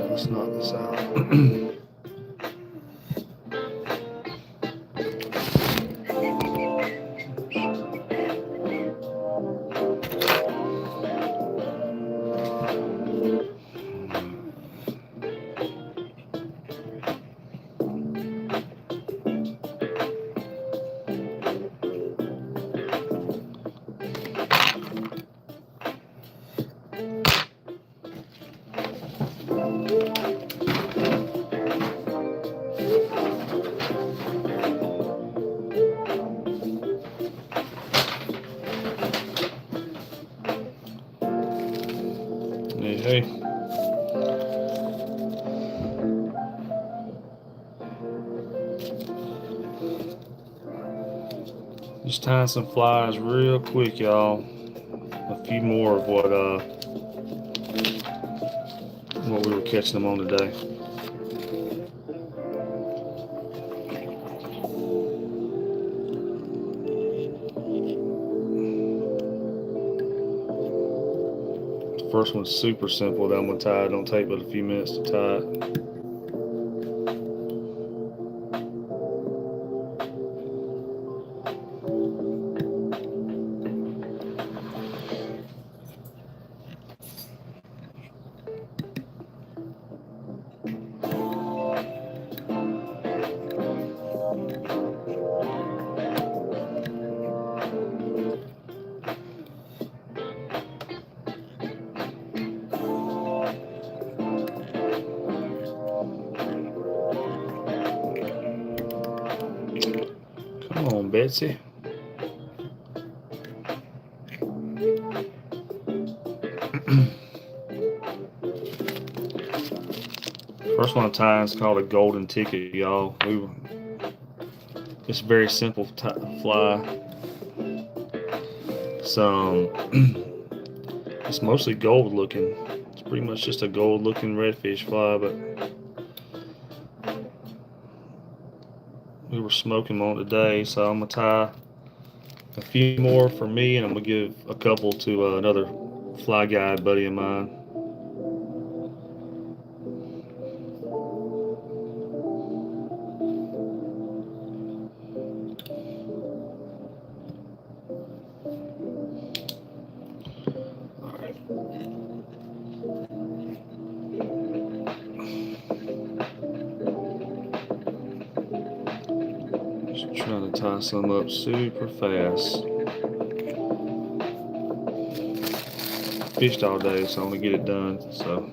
Let's knock this out. Hey. Just tying some flies real quick, y'all. A few more of what we were catching them on today. The first one's super simple that I'm gonna tie. It don't take but a few minutes to tie it. Come on, Betsy. First one I'm tying is called a golden ticket, y'all. It's a very simple fly. It's mostly gold looking. It's pretty much just a gold looking redfish fly, but we were smoking them on today, so I'm gonna tie a few more for me, and I'm gonna give a couple to another fly guide buddy of mine. Trying to tie some up super fast. Fished all day, so I want to get it done. So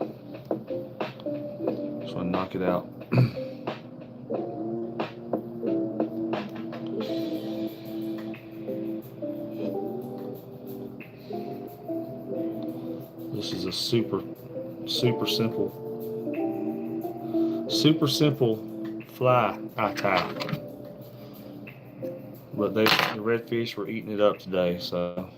just want to knock it out. This is a super simple fly I tie. But the redfish were eating it up today, so.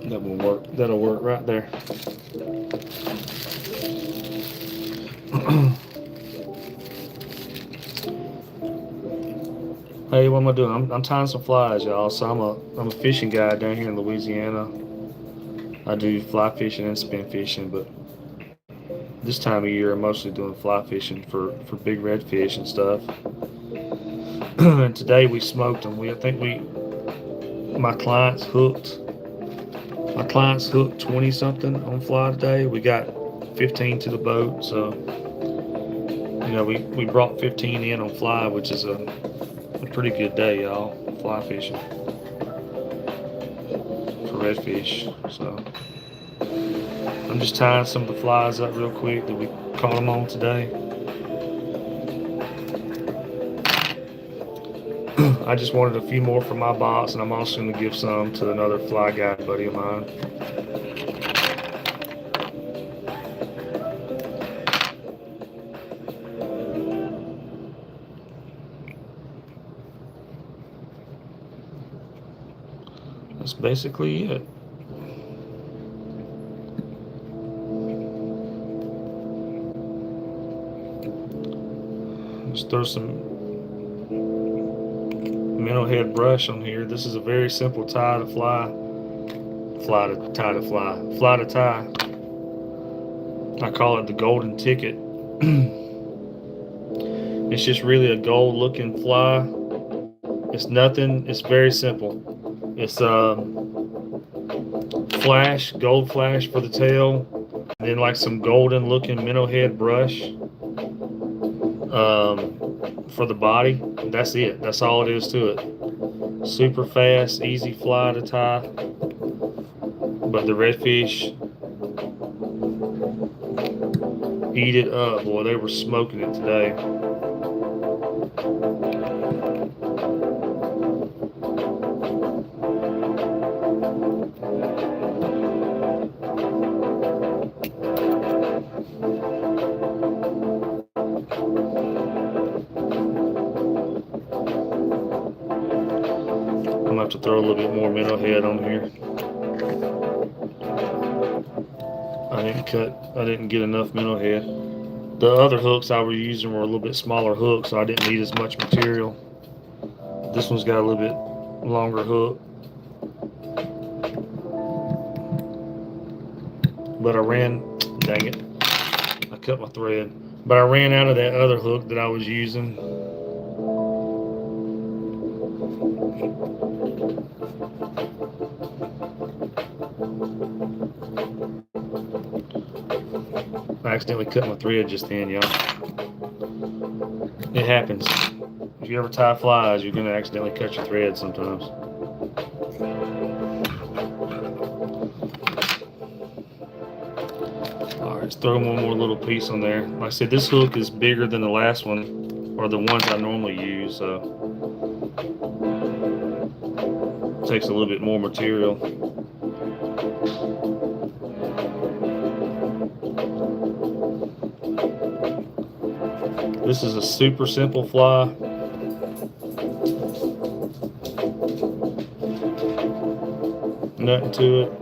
That will work. That'll work right there. Hey, what am I doing? I'm tying some flies, y'all. So I'm a fishing guide down here in Louisiana. I do fly fishing and spin fishing, but this time of year I'm mostly doing fly fishing for big redfish and stuff. And today we smoked them. My clients hooked 20 something on fly today. We got 15 to the boat, so we brought 15 in on fly, which is a pretty good day, y'all, fly fishing for redfish. So I'm just tying some of the flies up real quick that we caught them on today. I just wanted a few more for my box, and I'm also going to give some to another fly guy buddy of mine. That's basically it. Just throw some minnow head brush on here. This is a very simple tie to fly. Fly to tie. I call it the golden ticket. It's just really a gold looking fly. It's nothing, it's very simple. It's gold flash for the tail, and then like some golden looking minnow head brush for the body. That's it. That's all it is to it. Super fast, easy fly to tie. But the redfish eat it up. Boy, they were smoking it today. I'm gonna have to throw a little bit more minnow head on here. I didn't get enough minnow head. The other hooks I was using were a little bit smaller hooks, so I didn't need as much material. This one's got a little bit longer hook. But dang it, I cut my thread. But I ran out of that other hook that I was using. I accidentally cut my thread just then, y'all. It happens. If you ever tie flies, you're gonna accidentally cut your thread sometimes. Alright, let's throw one more little piece on there. Like I said, this hook is bigger than the last one, or the ones I normally use, so it takes a little bit more material. This is a super simple fly. Nothing to it.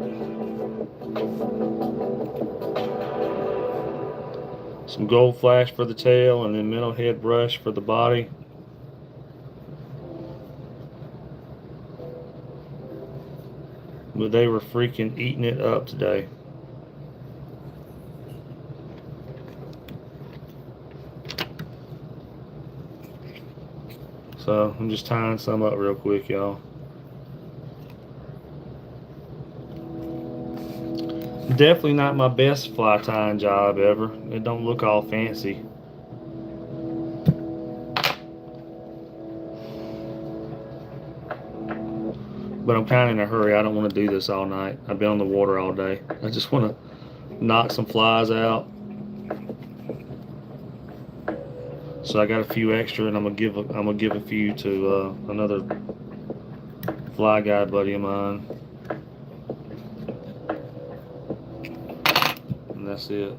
Some gold flash for the tail, and then minnow head brush for the body. But they were freaking eating it up today. So I'm just tying some up real quick, y'all. Definitely not my best fly tying job ever. It don't look all fancy. But I'm kind of in a hurry. I don't want to do this all night. I've been on the water all day. I just want to knock some flies out. So I got a few extra, and I'm gonna give a few to another fly guy buddy of mine. And that's it.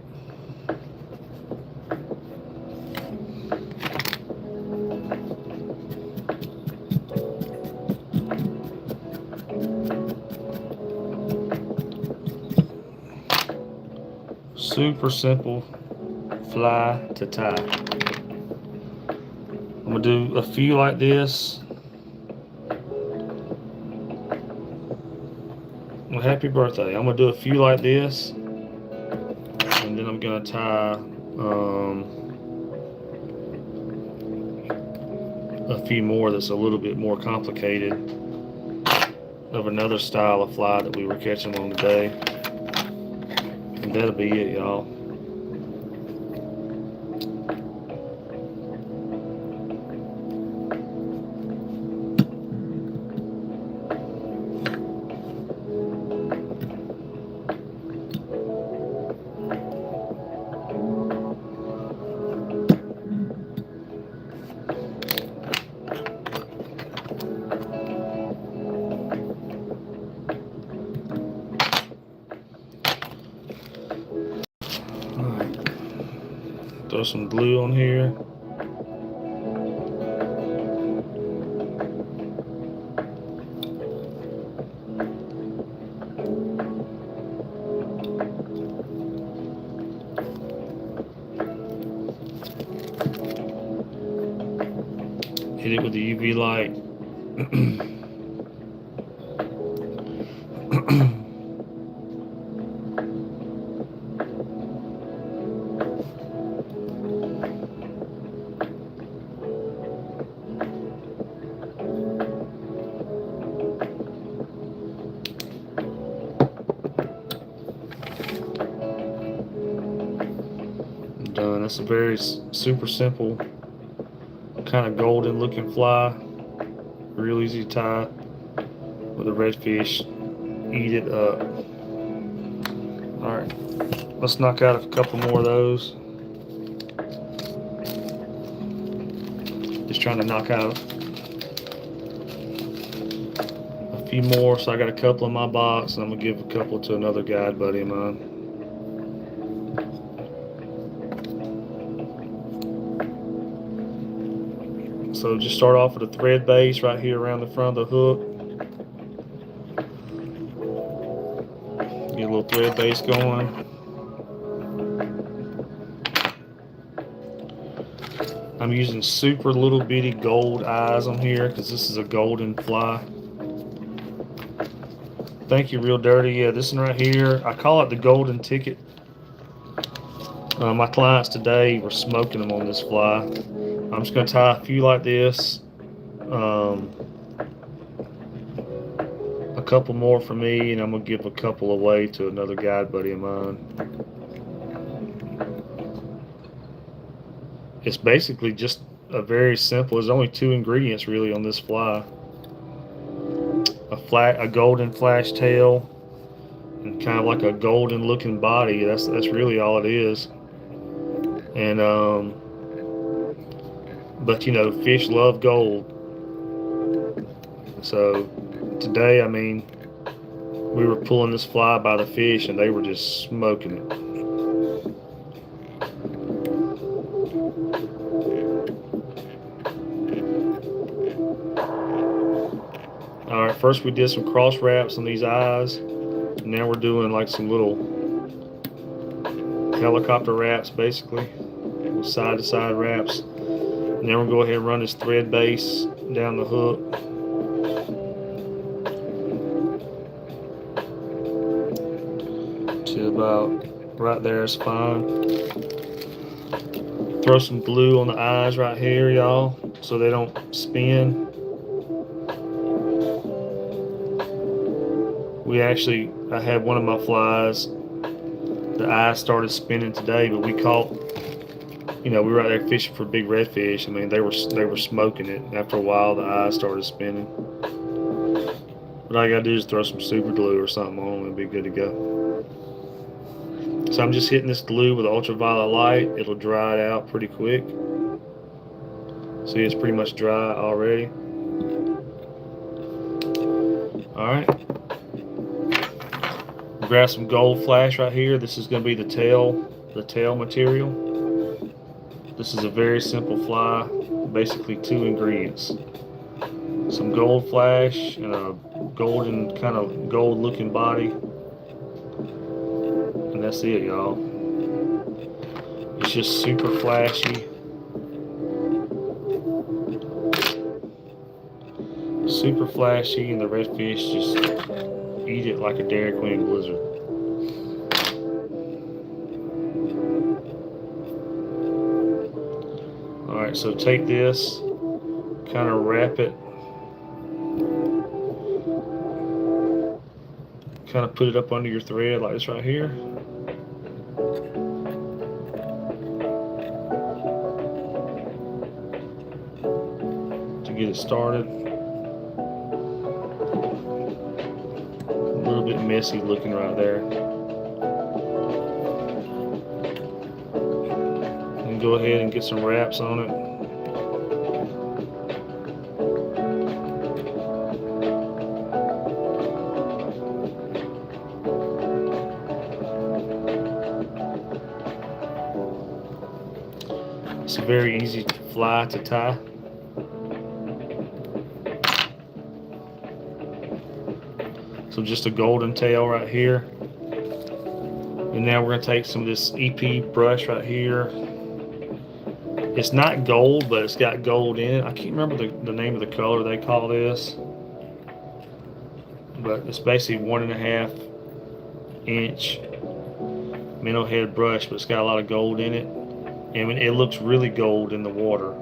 Super simple fly to tie. I'm gonna do a few like this. Well, happy birthday. I'm gonna do a few like this, and then I'm gonna tie a few more that's a little bit more complicated of another style of fly that we were catching on today. And that'll be it, y'all. Throw some glue on here. Hit it with the UV light. Done. That's a very super simple kind of golden looking fly, real easy to tie with a redfish. Eat it up. All right, let's knock out a couple more of those. Just trying to knock out a few more. So I got a couple in my box, and I'm gonna give a couple to another guide buddy of mine. So just start off with a thread base right here around the front of the hook. Get a little thread base going. I'm using super little bitty gold eyes on here because this is a golden fly. Thank you, Real Dirty. Yeah, this one right here, I call it the golden ticket. My clients today were smoking them on this fly. I'm just going to tie a few like this. A couple more for me, and I'm going to give a couple away to another guide buddy of mine. It's basically just a very simple, there's only 2 ingredients really on this fly. A golden flash tail and kind of like a golden looking body. That's really all it is. And but you know, fish love gold. So today, I mean, we were pulling this fly by the fish and they were just smoking it. All right, first we did some cross wraps on these eyes. Now we're doing like some little helicopter wraps, basically, side to side wraps. And then we'll go ahead and run this thread base down the hook. To about right there is fine. Throw some glue on the eyes right here, y'all, so they don't spin. I had one of my flies, the eyes started spinning today, but we caught, you know, we were out there fishing for big redfish. I mean, they were smoking it. After a while, the eyes started spinning. What I gotta do is throw some super glue or something on and be good to go. So I'm just hitting this glue with ultraviolet light. It'll dry it out pretty quick. See, it's pretty much dry already. All right. Grab some gold flash right here. This is going to be the tail material. This is a very simple fly, basically 2 ingredients. Some gold flash and a golden, kind of gold looking body. And that's it, y'all. It's just super flashy. Super flashy, and the redfish just eat it like a Dairy Queen Blizzard. Alright, so take this, kind of wrap it, kind of put it up under your thread like this right here. To get it started. A little bit messy looking right there. And go ahead and get some wraps on it. It's a very easy fly to tie. So just a golden tail right here. And now we're going to take some of this EP brush right here. It's not gold, but it's got gold in it. I can't remember the name of the color they call this. But it's basically 1.5 inch minnow head brush, but it's got a lot of gold in it. And it looks really gold in the water.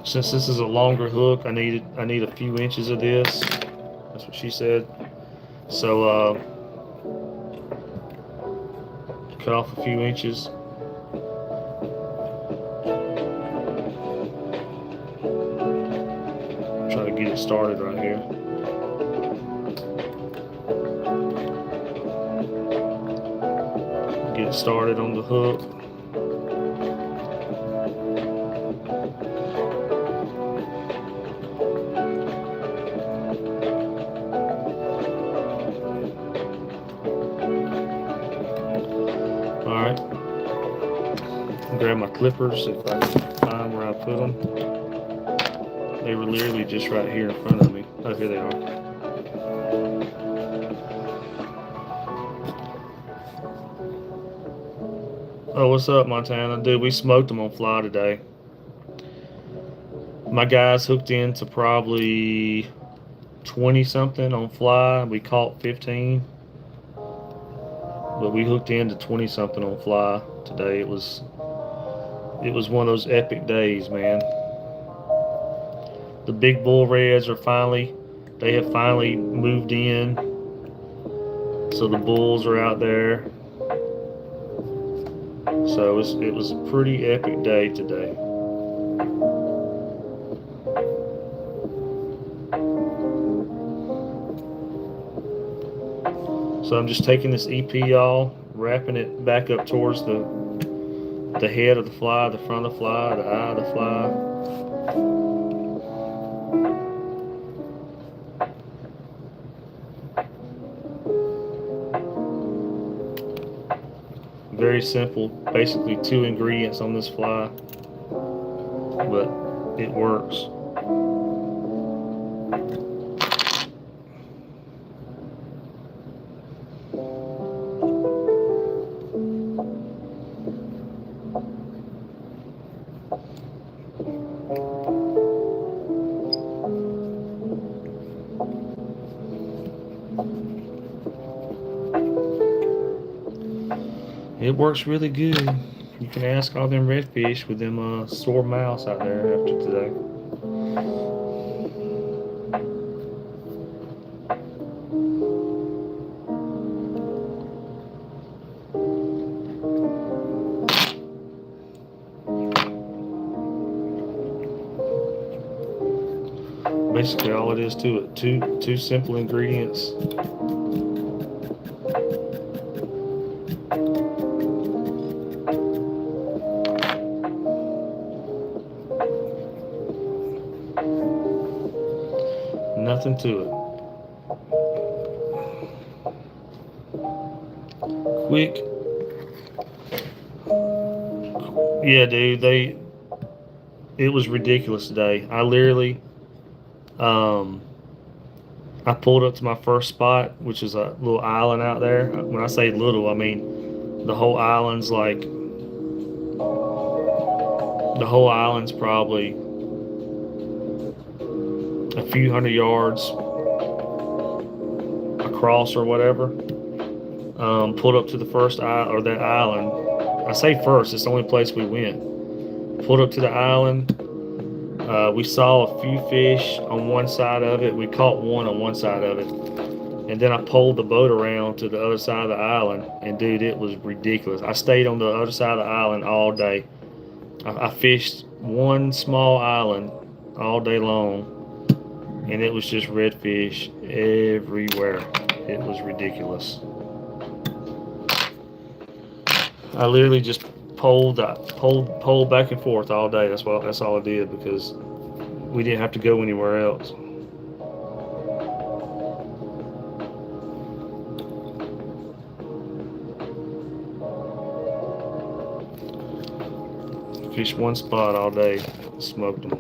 Since this is a longer hook, I need a few inches of this. That's what she said. So cut off a few inches. Try to get it started right here. Get it started on the hook. Alright, grab my clippers if I can find where I put them. They were literally just right here in front of me. Oh, here they are. Oh, what's up, Montana? Dude, we smoked them on fly today. My guys hooked into probably 20 something on fly. We caught 15. But we hooked into 20 something on fly today. It was one of those epic days, man. The big bull reds have finally moved in. So the bulls are out there. So it was a pretty epic day today. So I'm just taking this EP, y'all, wrapping it back up towards the head of the fly, the front of the fly, the eye of the fly. Very simple, basically 2 ingredients on this fly, but it works. It works really good. You can ask all them redfish with them sore mouths out there after today. Basically all it is to it. Two simple ingredients. Nothing to it. Quick. Yeah, dude, it was ridiculous today. I literally I pulled up to my first spot, which is a little island out there. When I say little, I mean the whole island's probably a few hundred yards across or whatever. Pulled up to the first that island. I say first, it's the only place we went. Pulled up to the island. We saw a few fish on one side of it. We caught one on one side of it. And then I pulled the boat around to the other side of the island. And dude, it was ridiculous. I stayed on the other side of the island all day. I fished one small island all day long. And it was just redfish everywhere. It was ridiculous. I literally just pulled back and forth all day. That's all I did because we didn't have to go anywhere else. Fished one spot all day, smoked them.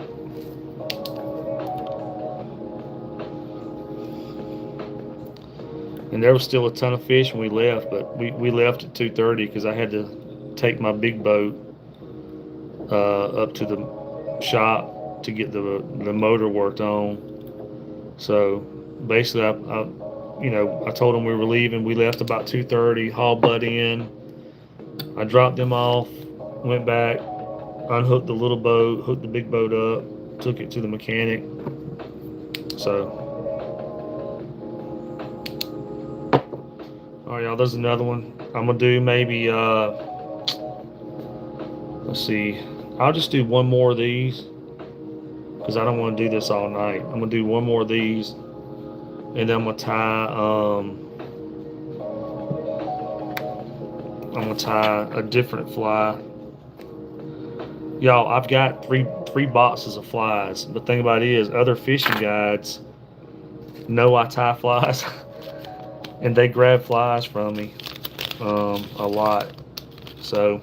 And there was still a ton of fish when we left, but we left at 2:30 because I had to take my big boat up to the shop to get the motor worked on. So basically, I told them we were leaving. We left about 2:30, hauled Bud in. I dropped them off, went back, unhooked the little boat, hooked the big boat up, took it to the mechanic. So. All right, y'all, there's another one. I'm going to do maybe, let's see. I'll just do one more of these because I don't want to do this all night. I'm going to do one more of these, and then I'm going to tie a different fly. Y'all, I've got three boxes of flies. The thing about it is other fishing guides know I tie flies. And they grab flies from me a lot. So,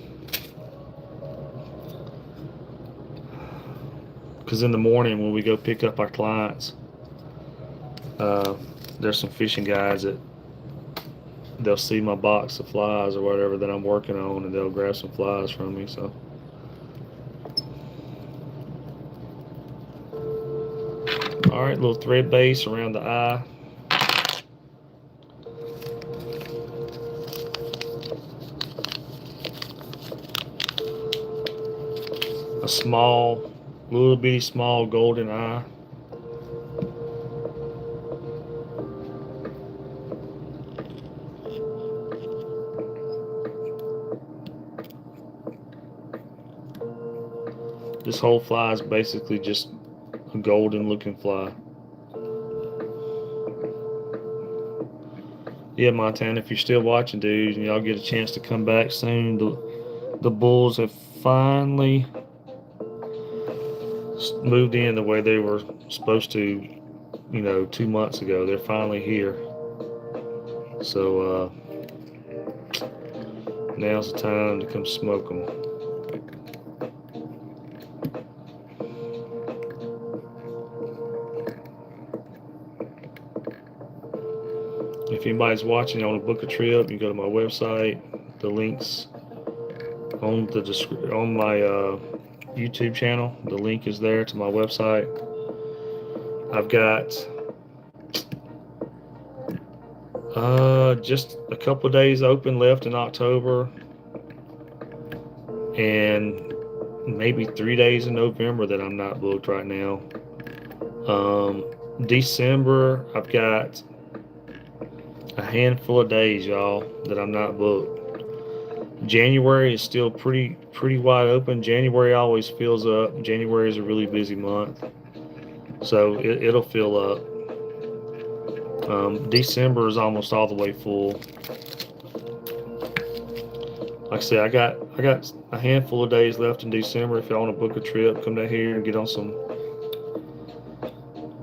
because in the morning when we go pick up our clients, there's some fishing guys that they'll see my box of flies or whatever that I'm working on, and they'll grab some flies from me. So, all right, little thread base around the eye. A small, little bitty small golden eye. This whole fly is basically just a golden looking fly. Yeah, Montana, if you're still watching, dude, and y'all get a chance to come back soon, the bulls have finally moved in the way they were supposed to, 2 months ago. They're finally here. So now's the time to come smoke them. If anybody's watching, you want to book a trip, you go to my website. The links on my YouTube channel. The link is there to my website. I've got just a couple of days open left in October, and maybe 3 days in November that I'm not booked right now. December, I've got a handful of days, y'all, that I'm not booked. January is still pretty wide open. January always fills up. January is a really busy month, so it'll fill up. December is almost all the way full. Like I said, I got a handful of days left in December. If y'all want to book a trip, come down here and get on some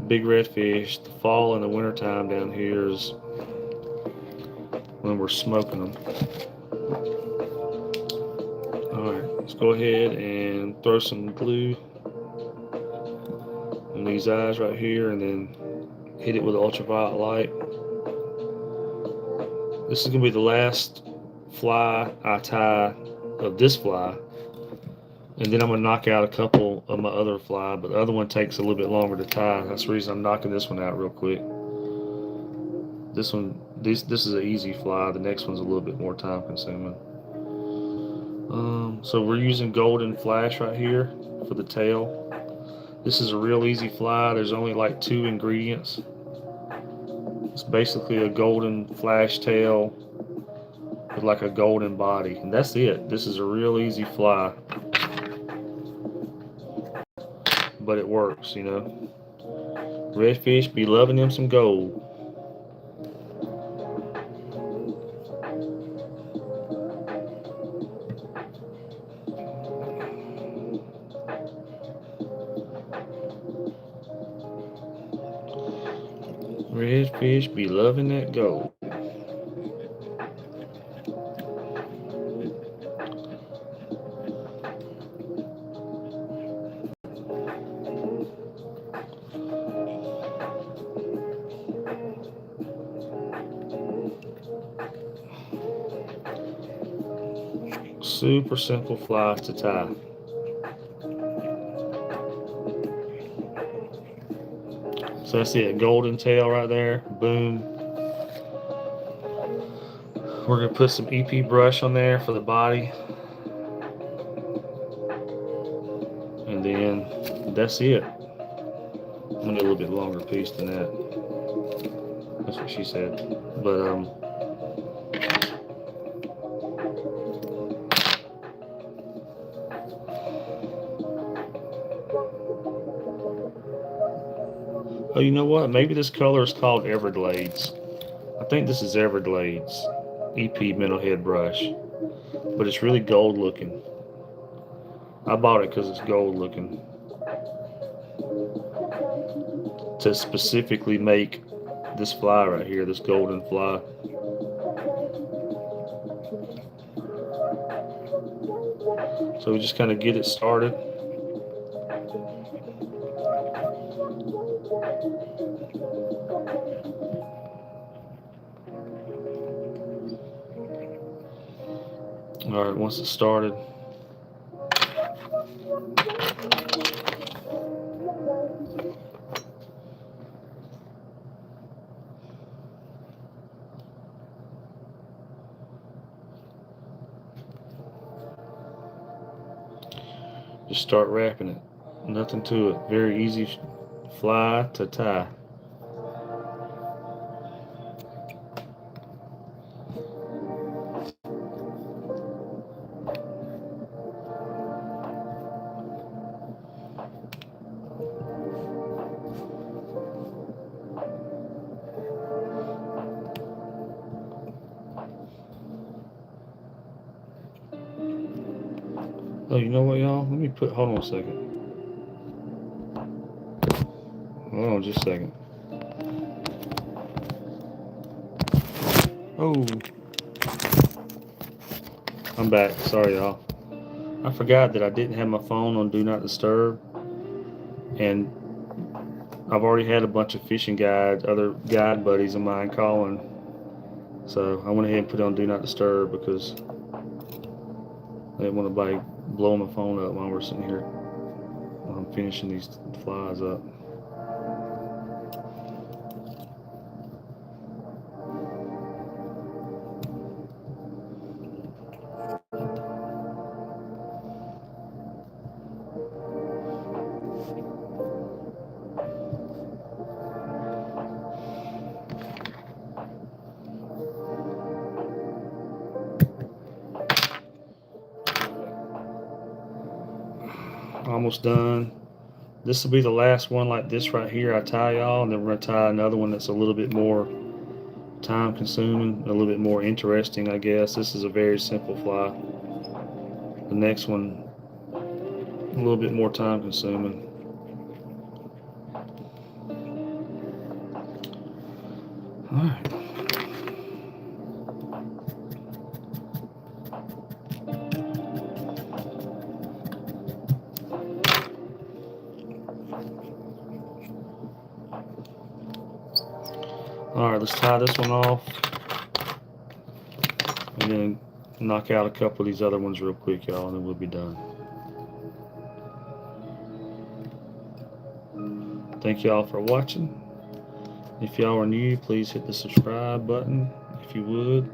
big redfish. The fall and the winter time down here is when we're smoking them. Alright, let's go ahead and throw some glue on these eyes right here, and then hit it with ultraviolet light. This is going to be the last fly I tie of this fly, and then I'm going to knock out a couple of my other fly, but the other one takes a little bit longer to tie. That's the reason I'm knocking this one out real quick. This one, this is an easy fly. The next one's a little bit more time consuming. So we're using Golden Flash right here for the tail. This is a real easy fly. There's only like 2 ingredients. It's basically a golden flash tail with like a golden body, and that's it. This is a real easy fly, but it works, you know. Redfish be loving them some gold. Redfish be loving that gold. Super simple flies to tie. So that's it, golden tail right there. Boom. We're gonna put some EP brush on there for the body. And then that's it. I'm gonna need a little bit longer piece than that. That's what she said. But oh, you know what? Maybe this color is called Everglades. I think this is Everglades EP Metalhead brush, but it's really gold looking. I bought it because it's gold looking, to specifically make this fly right here, this golden fly. So we just kind of get it started. All right, once it's started, just start wrapping it. Nothing to it. Very easy fly to tie. Oh, you know what, y'all? Let me hold on a second. Hold on just a second. Oh. I'm back. Sorry, y'all. I forgot that I didn't have my phone on Do Not Disturb. And I've already had a bunch of fishing guides, other guide buddies of mine calling. So I went ahead and put it on Do Not Disturb because I didn't want anybody blowing my phone up while we're sitting here, while I'm finishing these flies up. Almost done. This will be the last one like this right here I tie, y'all, and then we're going to tie another one that's a little bit more time consuming, a little bit more interesting, I guess. This is a very simple fly. The next one, a little bit more time consuming. All right. All right, let's tie this one off and then knock out a couple of these other ones real quick, y'all, and then we'll be done. Thank y'all for watching. If y'all are new, please hit the subscribe button if you would.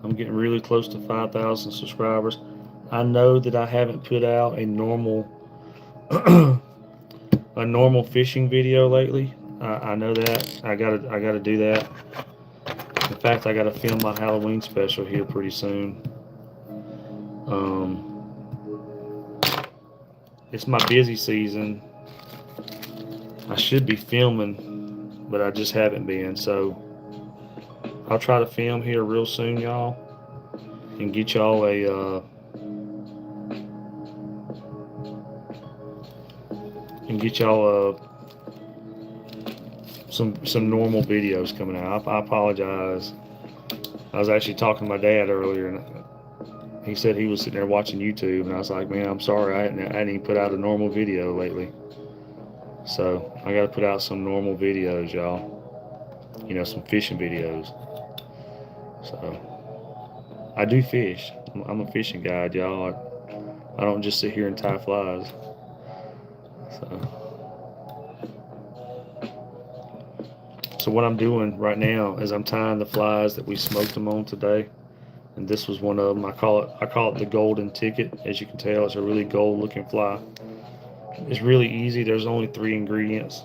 I'm getting really close to 5,000 subscribers. I know that I haven't put out a normal a normal fishing video lately. I know that. I gotta do that. In fact, I gotta film my Halloween special here pretty soon. Um, it's my busy season. I should be filming, but I just haven't been. So I'll try to film here real soon, y'all, and get y'all some normal videos coming out. I apologize. I was actually talking to my dad earlier, and he said he was sitting there watching YouTube, and I was like, man, I'm sorry, I hadn't even put out a normal video lately. So I got to put out some normal videos, y'all. Some fishing videos. So I do fish. I'm a fishing guide, y'all. I don't just sit here and tie flies. So what I'm doing right now is I'm tying the flies that we smoked them on today, and this was one of them. I call it the golden ticket. As you can tell, it's a really gold looking fly. It's really easy. There's only 3 ingredients,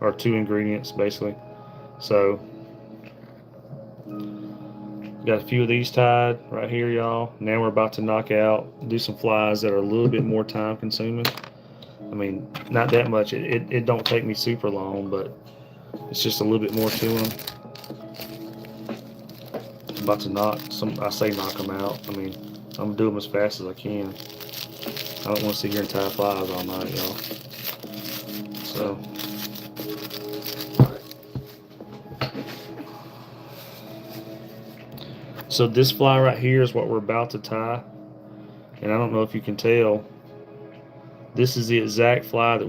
or 2 ingredients basically. So got a few of these tied right here, y'all. Now we're about to do some flies that are a little bit more time consuming. I mean, not that much. It don't take me super long, but it's just a little bit more to them. I'm about to knock them out. I mean, I'm gonna do them as fast as I can. I don't want to sit here and tie flies all night, y'all. So this fly right here is what we're about to tie. And I don't know if you can tell, this is the exact fly that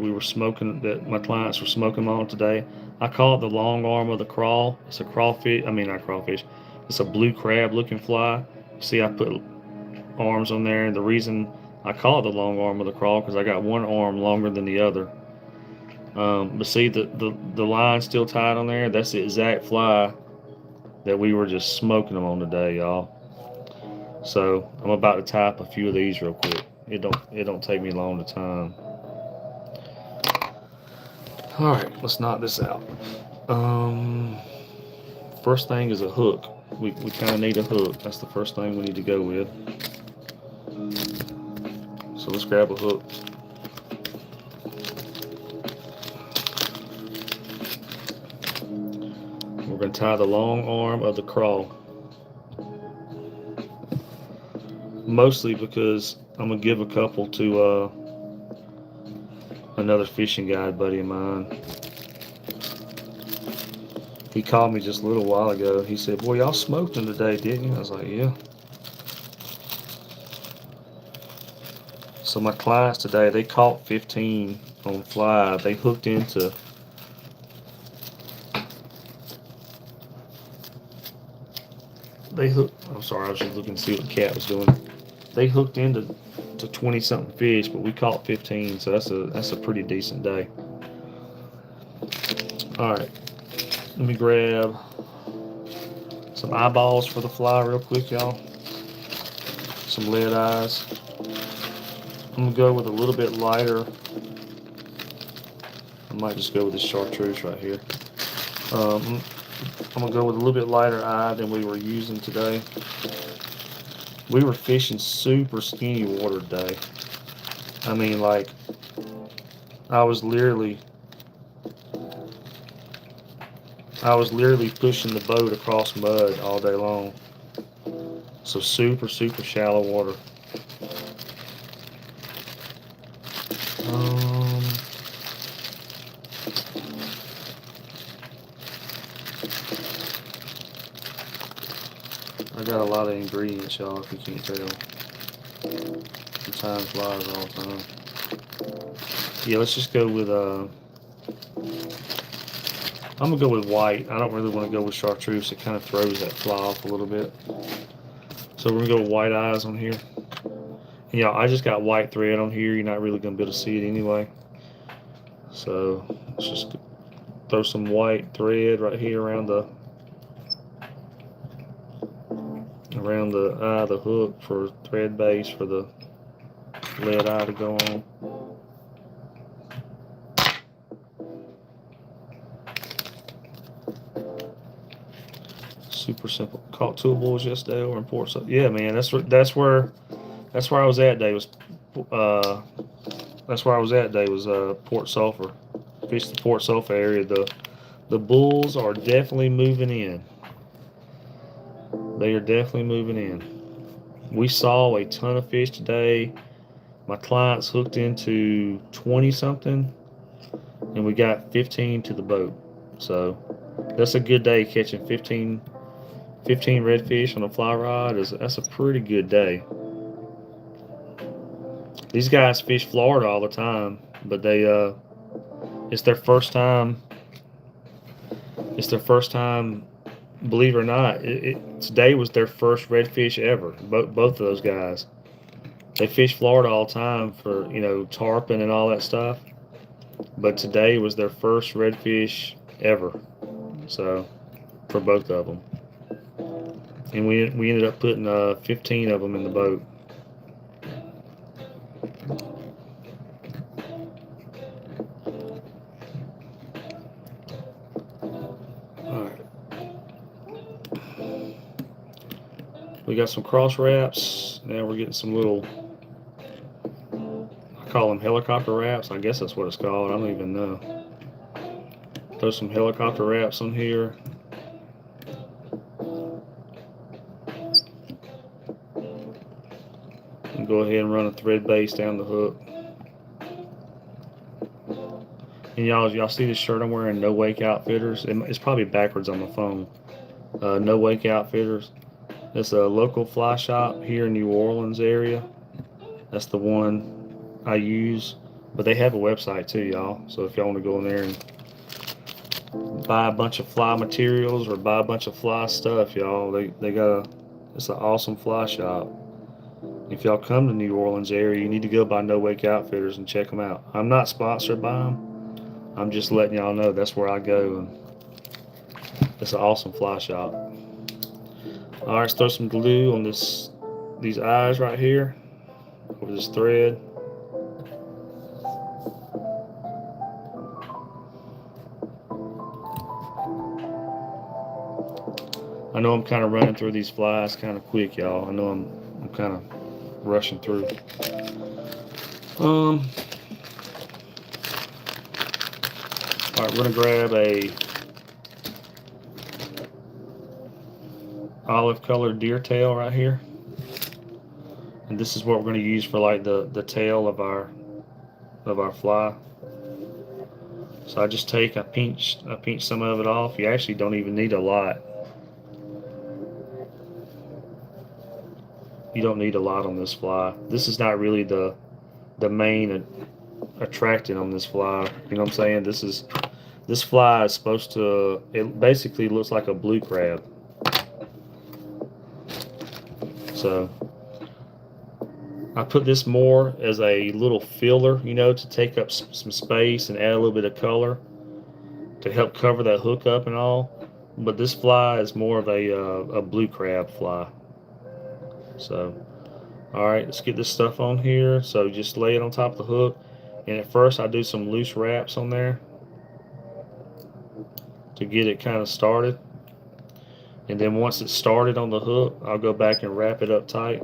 my clients were smoking on today. I call it the long arm of the crawl. It's a crawfish, not crawfish. It's a blue crab looking fly. See, I put arms on there, and the reason I call it the long arm of the crawl because I got one arm longer than the other. But see the line still tied on there. That's the exact fly that we were just smoking them on today, y'all. So I'm about to tie up a few of these real quick. It don't take me long to time. All right, let's knock this out. First thing is a hook. We kind of need a hook. That's the first thing we need to go with. So let's grab a hook. We're going to tie the long arm of the crawl. Mostly because I'm going to give a couple to another fishing guide buddy of mine. He called me just a little while ago. He said, boy, y'all smoked them today, didn't you? I was like, yeah. So my clients today, they caught 15 on fly. They hooked into I'm sorry, I was just looking to see what the cat was doing. They hooked into 20 something fish, but we caught 15, so that's a pretty decent day. All right, let me grab some eyeballs for the fly real quick, y'all. Some lead eyes. I'm gonna go with a little bit lighter. I might just go with this chartreuse right here. I'm gonna go with a little bit lighter eye than we were using today. We were fishing super skinny water today. I mean, like, I was literally pushing the boat across mud all day long. So super, super shallow water. I got a lot of ingredients, y'all, if you can't tell. The time flies all the time. Yeah, let's just go with I'm gonna go with white. I don't really want to go with chartreuse. It kind of throws that fly off a little bit. So we're gonna go with white eyes on here. And y'all, I just got white thread on here. You're not really gonna be able to see it anyway. So let's just throw some white thread right here around the eye of the hook for thread base for the lead eye to go on. Super simple. Caught 2 bulls yesterday over in Port Sulphur. Yeah, man, that's where I was at. Day was that's where I was at. Day was Port Sulphur. Fished the Port Sulphur area. The bulls are definitely moving in. They are definitely moving in. We saw a ton of fish today. My clients hooked into 20 something, and we got 15 to the boat. So that's a good day catching 15 redfish on a fly rod. That's a pretty good day. These guys fish Florida all the time, but it's their first time. It's their first time. Believe it or not, today was their first redfish ever. Both of those guys. They fish Florida all the time for tarpon and all that stuff, but today was their first redfish ever. So for both of them, and we ended up putting 15 of them in the boat. We got some cross wraps. Now we're getting some little, I call them helicopter wraps. I guess that's what it's called. I don't even know. Throw some helicopter wraps on here. And go ahead and run a thread base down the hook. And y'all see this shirt I'm wearing? No Wake Outfitters. It's probably backwards on the phone. No Wake Outfitters. It's a local fly shop here in New Orleans area. That's the one I use. But they have a website too, y'all. So if y'all want to go in there and buy a bunch of fly materials or buy a bunch of fly stuff, y'all, it's an awesome fly shop. If y'all come to New Orleans area, you need to go by No Wake Outfitters and check them out. I'm not sponsored by them. I'm just letting y'all know that's where I go, and it's an awesome fly shop. All right, let's throw some glue on these eyes right here over this thread. I know I'm kind of running through these flies kind of quick, y'all. I know I'm kind of rushing through. All right, we're gonna grab a olive colored deer tail right here, and this is what we're gonna use for like the tail of our fly. So I just I pinch some of it off. You actually don't even need a lot. You don't need a lot on this fly. This is not really the main attractant on this fly. You know what I'm saying? This fly is supposed to, it basically looks like a blue crab. So I put this more as a little filler, to take up some space and add a little bit of color to help cover that hook up and all. But this fly is more of a blue crab fly. So, all right, let's get this stuff on here. So just lay it on top of the hook. And at first I do some loose wraps on there to get it kind of started. And then once it's started on the hook, I'll go back and wrap it up tight.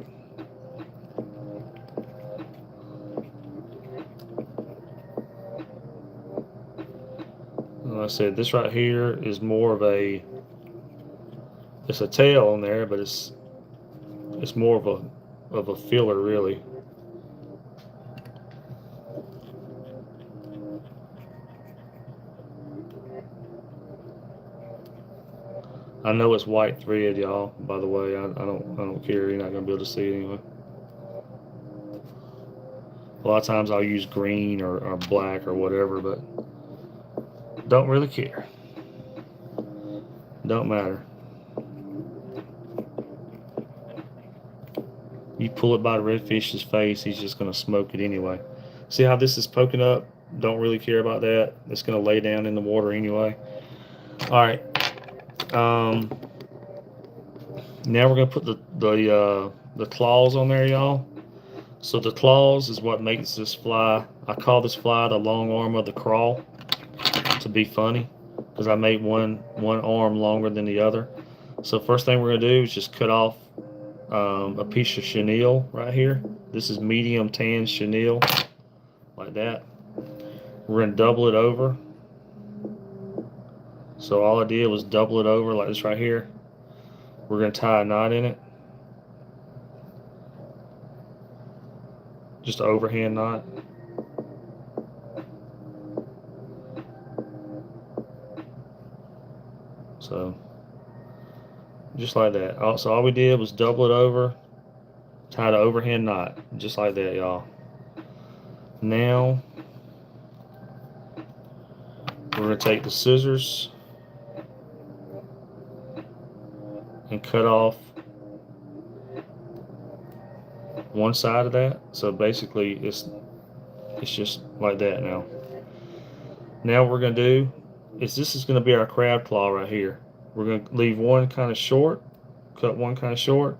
Like I said, this right here is more of it's a tail on there, but it's more of a filler really. I know it's white thread, y'all. By the way, I don't care. You're not gonna be able to see it anyway. A lot of times I'll use green or black or whatever, but don't really care. Don't matter. You pull it by the redfish's face, he's just gonna smoke it anyway. See how this is poking up? Don't really care about that. It's gonna lay down in the water anyway. All right. Now we're gonna put the claws on there, y'all. So the claws is what makes this fly. I call this fly the long arm of the crawl, to be funny, because I made one arm longer than the other. So first thing we're gonna do is just cut off a piece of chenille right here. This is medium tan chenille, like that. We're gonna double it over. So all I did was double it over like this right here. We're gonna tie a knot in it. Just an overhand knot. So just like that. So all we did was double it over, tie an overhand knot, just like that, y'all. Now we're gonna take the scissors and cut off one side of that. So basically it's just like that now. Now what we're gonna do is, this is gonna be our crab claw right here. We're gonna leave one kind of short, cut one kind of short,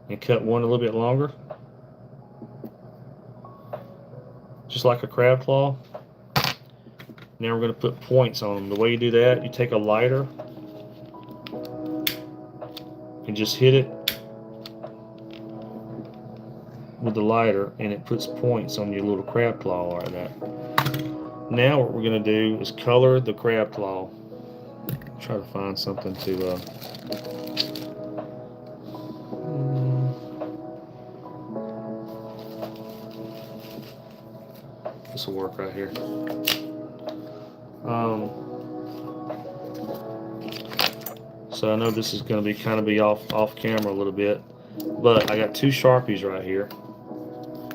and cut one a little bit longer, just like a crab claw. Now we're gonna put points on them. The way you do that, you take a lighter and just hit it with the lighter, and it puts points on your little crab claw like that. Now what we're gonna do is color the crab claw. Try to find something to this will work right here. So I know this is going to be kind of off camera a little bit, but I got two Sharpies right here,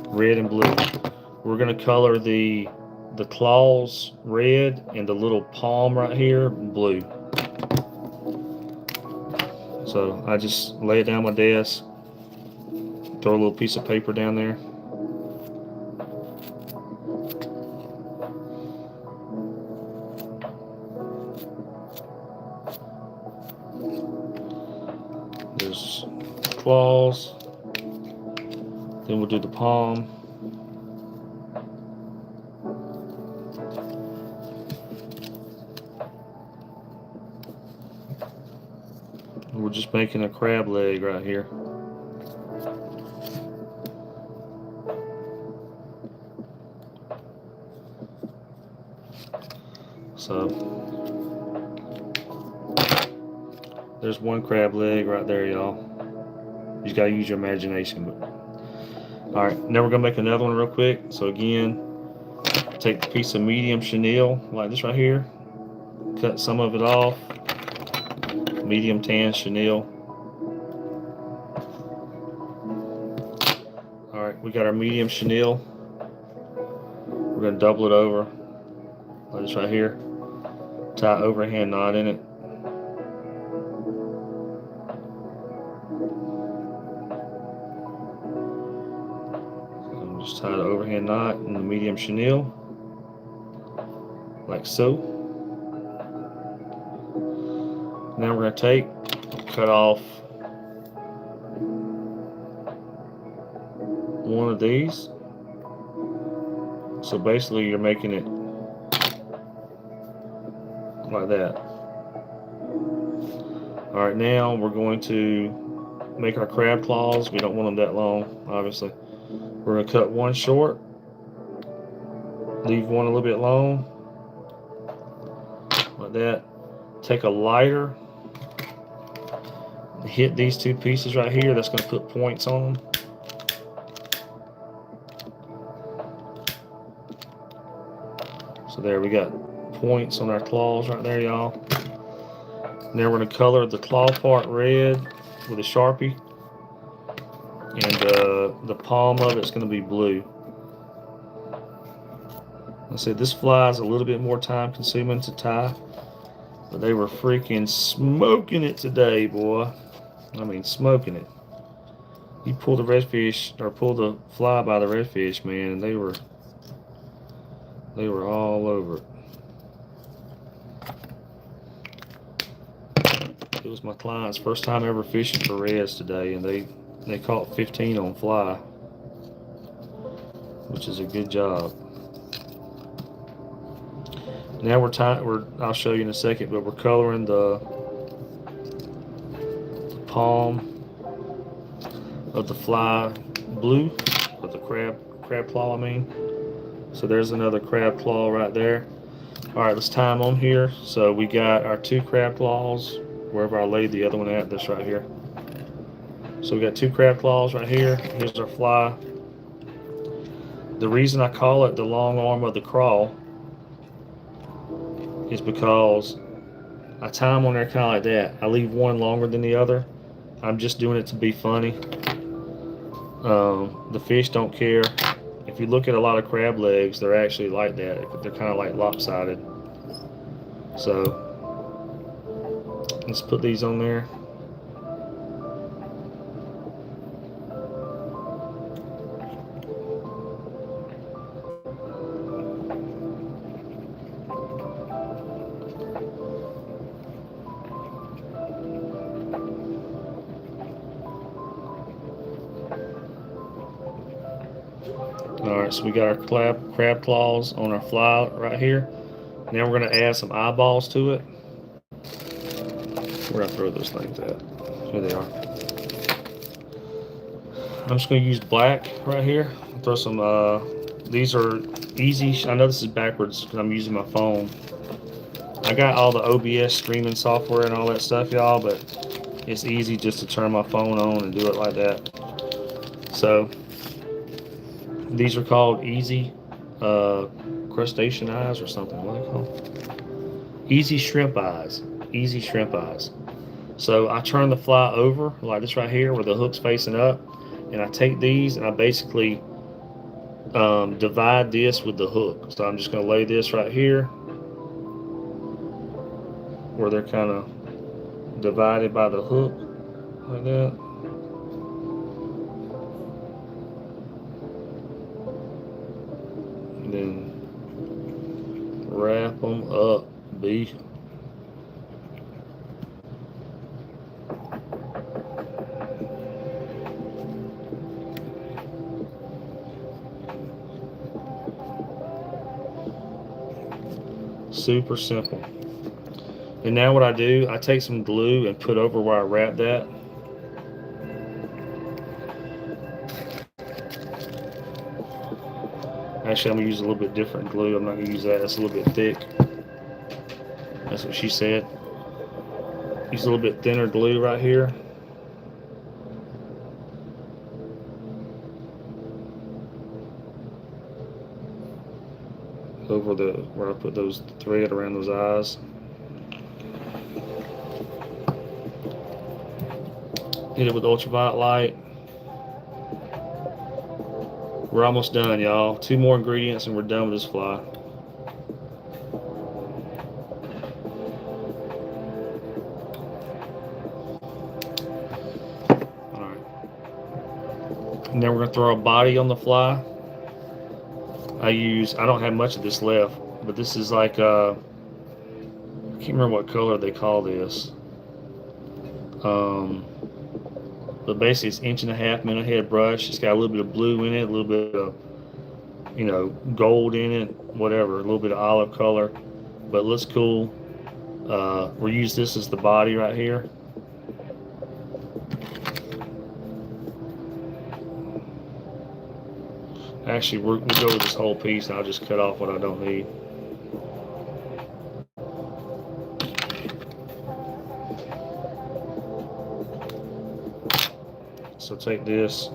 red and blue. We're going to color the claws red and the little palm right here blue. So I just lay it down my desk, throw a little piece of paper down there. There's claws. Then we'll do the palm. We're just making a crab leg right here. So there's one crab leg right there, y'all. You just gotta use your imagination. But all right, now we're gonna make another one real quick. So again, take the piece of medium chenille like this right here, cut some of it off. Medium tan chenille. All right, we got our medium chenille. We're gonna double it over like this right here. Tie overhand knot in it. So just tie the overhand knot in the medium chenille, like so. Now we're going to cut off one of these. So basically you're making it like that. All right, now we're going to make our crab claws. We don't want them that long, obviously. We're going to cut one short, leave one a little bit long, like that. Take a lighter, hit these two pieces right here. That's going to put points on them. So there, we got points on our claws right there, y'all. Now we're going to color the claw part red with a Sharpie, and the palm of it's going to be blue. I said this fly is a little bit more time consuming to tie, but they were freaking smoking it today, boy. I mean, smoking it. You pull the redfish, or pull the fly by the redfish, man, and they were all over it. It was my client's first time ever fishing for reds today, and they caught 15 on fly. which is a good job. Now I'll show you in a second, but we're coloring the palm of the fly blue, with the crab claw, I mean. So there's another crab claw right there. All right, let's tie them on here. So we got our 2 crab claws, wherever I laid the other one at, this right here. So we got 2 crab claws right here. Here's our fly. The reason I call it the long arm of the crawl is because I tie them on there kind of like that. I leave one longer than the other. I'm just doing it to be funny. The fish don't care. If you look at a lot of crab legs, they're actually like that. They're kind of like lopsided. So let's put these on there. Alright, so we got our crab claws on our fly right here. Now we're going to add some eyeballs to it. Where do I throw those things at? Here they are. I'm just going to use black right here. Throw some, these are easy. I know this is backwards because I'm using my phone. I got all the OBS streaming software and all that stuff, y'all, but it's easy just to turn my phone on and do it like that. So these are called easy crustacean eyes or something. What are they called? Easy shrimp eyes. Easy shrimp eyes. So I turn the fly over like this right here where the hook's facing up, and I take these and I basically divide this with the hook. So I'm just going to lay this right here where they're kind of divided by the hook like that. And then wrap them up, B. Super simple. And now what I do, I take some glue and put over where I wrap that. Actually, I'm going to use a little bit different glue. I'm not going to use that. That's a little bit thick. That's what she said. Use a little bit thinner glue right here. Over where I put those thread around those eyes. Hit it with ultraviolet light. We're almost done, y'all. 2 more ingredients and we're done with this fly. Alright. And then we're going to throw a body on the fly. I don't have much of this left, but this is like, I can't remember what color they call this. But basically it's 1.5 inch minute head brush. It's got a little bit of blue in it, a little bit of, gold in it, whatever, a little bit of olive color, but it looks cool. We'll use this as the body right here. Actually, we'll go with this whole piece, and I'll just cut off what I don't need. So take this,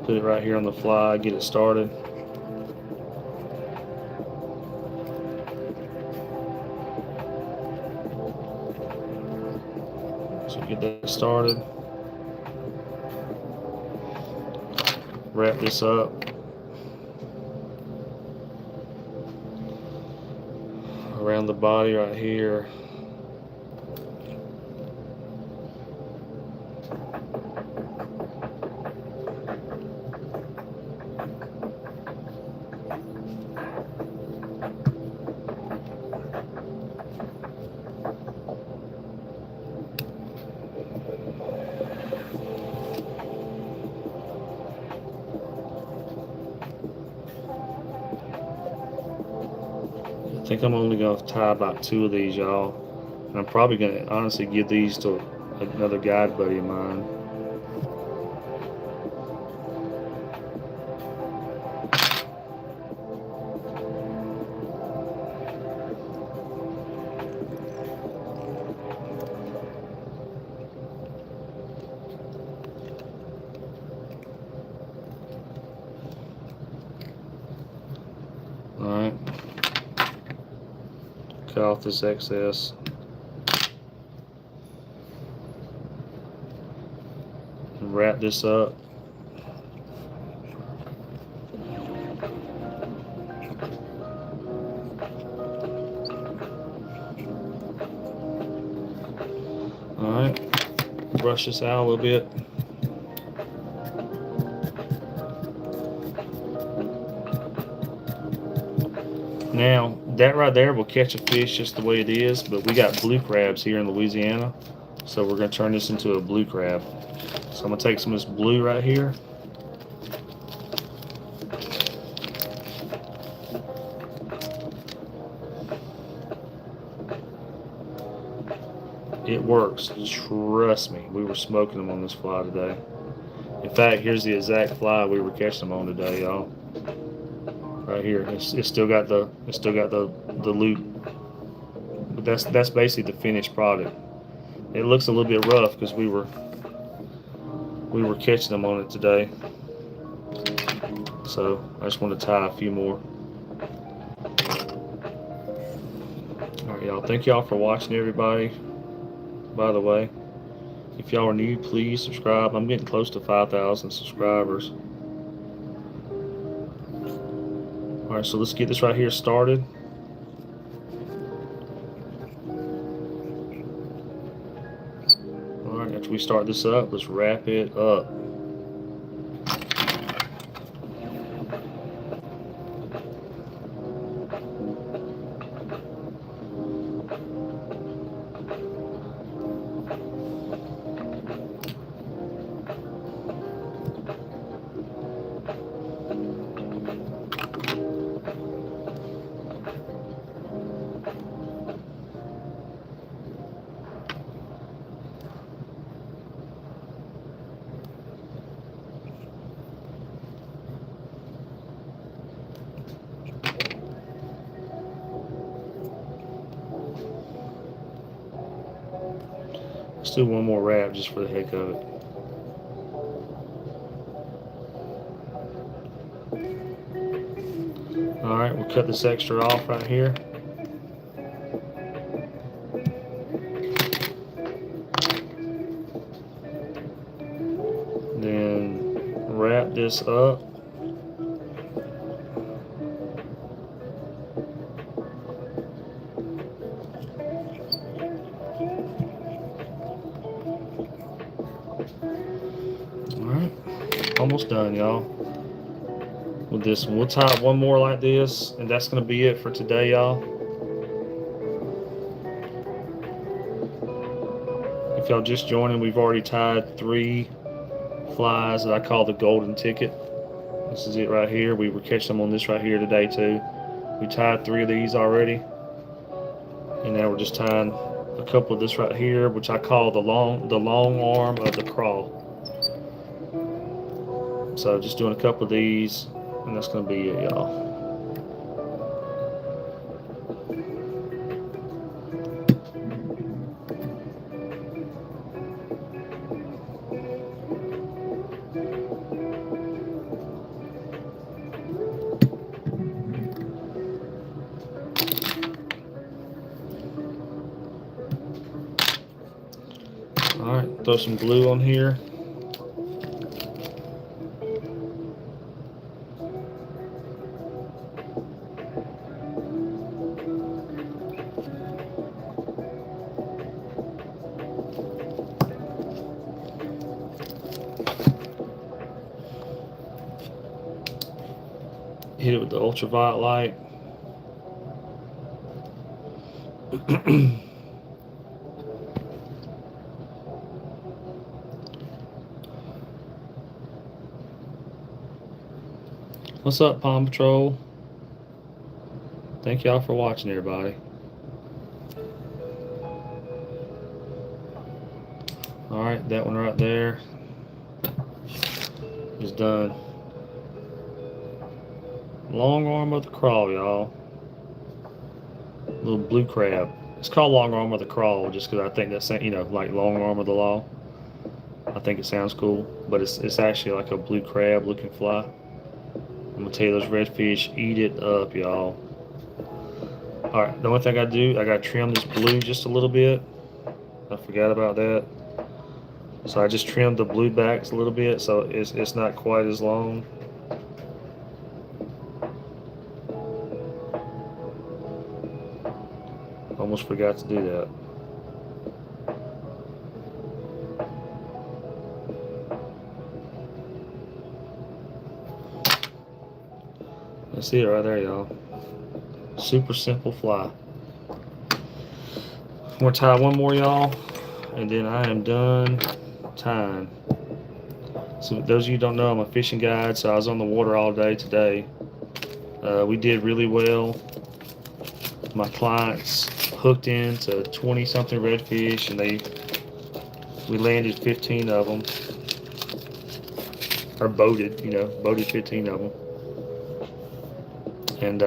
put it right here on the fly, get it started. So get that started. Wrap this up. Around the body right here. think I'm only gonna tie about 2 of these, y'all. And I'm probably gonna honestly give these to another guide buddy of mine. Alright. Cut off this excess. And wrap this up. Alright. Brush this out a little bit. Now, that right there will catch a fish just the way it is, but we got blue crabs here in Louisiana, so we're going to turn this into a blue crab. So I'm going to take some of this blue right here. It works, trust me. We were smoking them on this fly today. In fact, here's the exact fly we were catching them on today, y'all. Right here, it's still got the loop, but that's basically the finished product. It looks a little bit rough because we were catching them on it today. So I just want to tie a few more. All right, y'all. Thank y'all for watching, everybody. By the way, if y'all are new, please subscribe. I'm getting close to 5,000 subscribers. All right, so let's get this right here started. All right, after we start this up, let's wrap it up. Let's do one more wrap just for the heck of it. All right, we'll cut this extra off right here. Then wrap this up. Alright, almost done, y'all. With this one, we'll tie one more like this, and that's going to be it for today, y'all. If y'all just joining, we've already tied 3 flies that I call the golden ticket. This is it right here. We were catching them on this right here today too. We tied 3 of these already, and now we're just tying a couple of this right here, which I call the long arm of the crawl. So just doing a couple of these, and that's going to be it, y'all. All right, throw some glue on here. Hit it with the ultraviolet light. What's up, Palm Patrol? Thank y'all for watching, everybody. Alright, that one right there is done. Long arm of the crawl, y'all. Little blue crab. It's called long arm of the crawl just because I think that's, like long arm of the law. I think it sounds cool, but it's actually like a blue crab looking fly. I'm gonna tell you, those redfish eat it up, y'all. Alright, the only thing I do, I gotta trim this blue just a little bit. I forgot about that. So I just trimmed the blue backs a little bit so it's not quite as long. Almost forgot to do that. That's it right there, y'all. Super simple fly. I'm gonna tie one more, y'all, and then I am done tying. So those of you who don't know, I'm a fishing guide, so I was on the water all day today. We did really well. My clients hooked into 20 something redfish, and we landed 15 of them, or boated 15 of them. And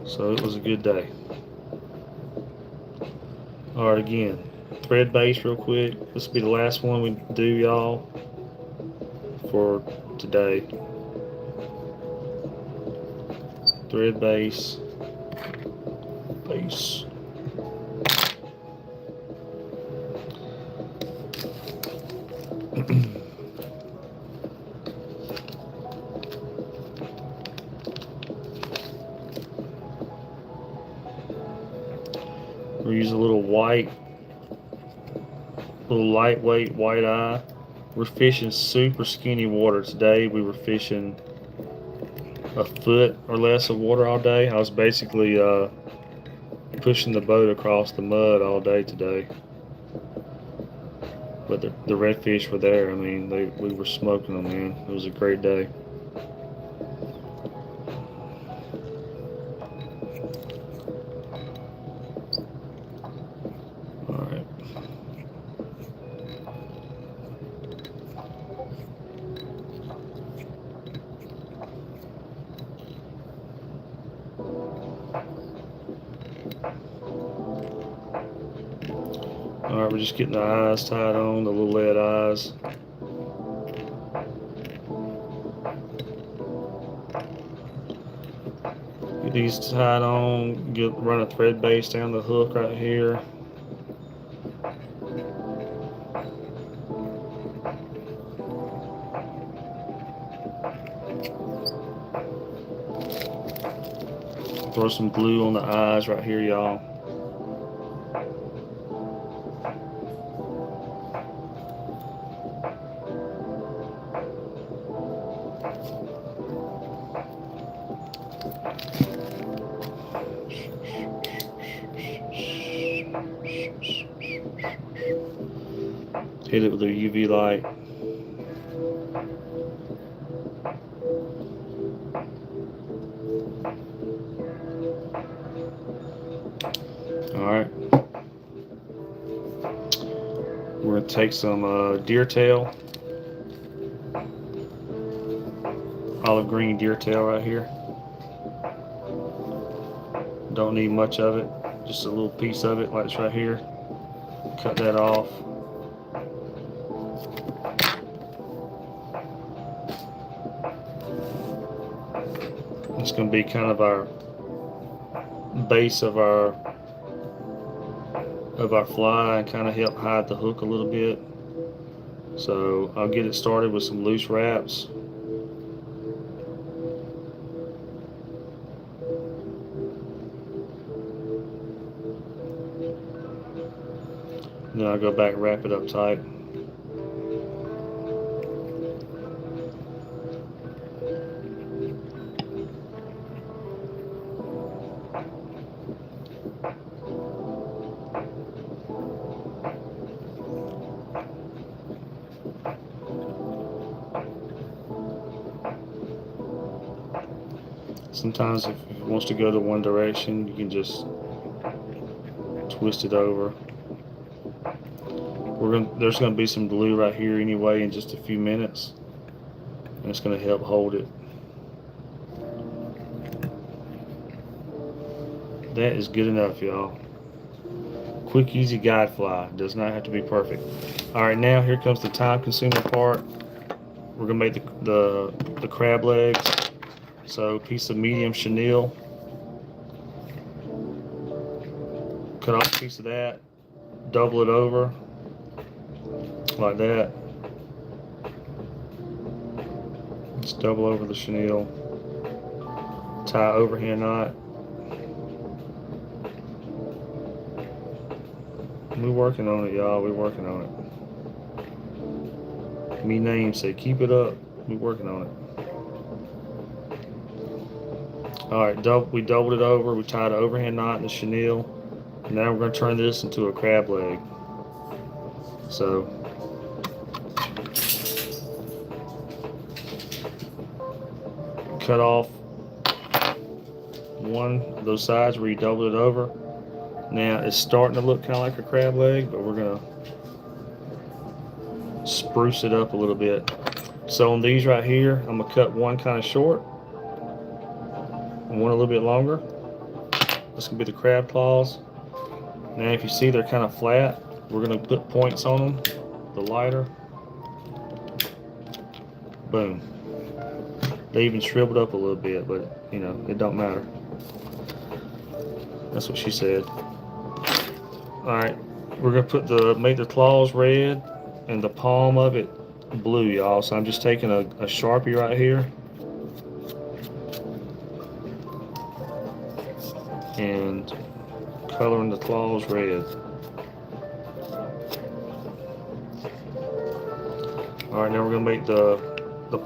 so it was a good day. Alright, again, thread base real quick. This will be the last one we do, y'all, for today. Thread base. We use a little lightweight white eye. We're fishing super skinny water today. We were fishing a foot or less of water all day. I was basically pushing the boat across the mud all day today. But the redfish were there. I mean, we were smoking them, man. It was a great day. Alright. Alright, we're just getting the eyes tied on, the little lead eyes. Get these tied on, run a thread base down the hook right here. Throw some glue on the eyes right here, y'all. Hit it with a UV light. Alright. We're going to take some deer tail. Olive green deer tail right here. Don't need much of it. Just a little piece of it like this right here. Cut that off. It's going to be kind of our base of our fly and kind of help hide the hook a little bit. So I'll get it started with some loose wraps. Then I'll go back and wrap it up tight. Sometimes if it wants to go to one direction, you can just twist it over. There's gonna be some glue right here anyway in just a few minutes, and it's gonna help hold it. That is good enough, y'all. Quick, easy guide fly. Does not have to be perfect. All right, now here comes the time-consuming part. We're gonna make the crab legs. So piece of medium chenille. Cut off a piece of that. Double it over like that. Just double over the chenille. Tie overhand knot. We're working on it, y'all. We're working on it. Me name say keep it up. We're working on it. All right, we doubled it over. We tied an overhand knot in the chenille. Now we're going to turn this into a crab leg. So cut off one of those sides where you doubled it over. Now it's starting to look kind of like a crab leg, but we're going to spruce it up a little bit. So on these right here, I'm going to cut one kind of short and one a little bit longer. This can be the crab claws. Now if you see they're kind of flat, we're going to put points on them, the lighter. Boom. They even shriveled up a little bit, but you know, it don't matter. That's what she said. Alright, we're going to make the claws red and the palm of it blue, y'all. So I'm just taking a Sharpie right here and coloring the claws red. Alright, now we're going to make the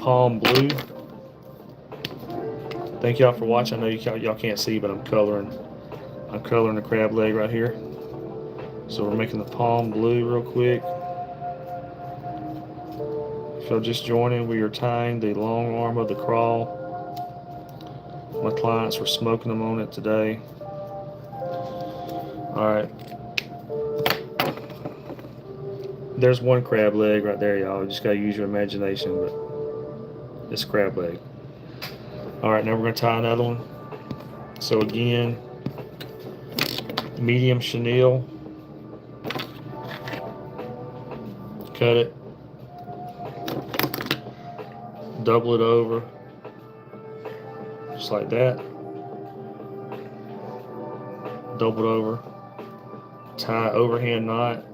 palm blue. Thank y'all for watching. I know y'all can't see, but I'm coloring the crab leg right here. So we're making the palm blue real quick. If you're just joining, we are tying the long arm of the crawl. My clients were smoking them on it today. Alright. There's one crab leg right there, y'all. You just gotta use your imagination, but it's crab leg. Alright, now we're gonna tie another one. So again, medium chenille. Cut it. Double it over. Just like that. Double it over. Tie overhand knot.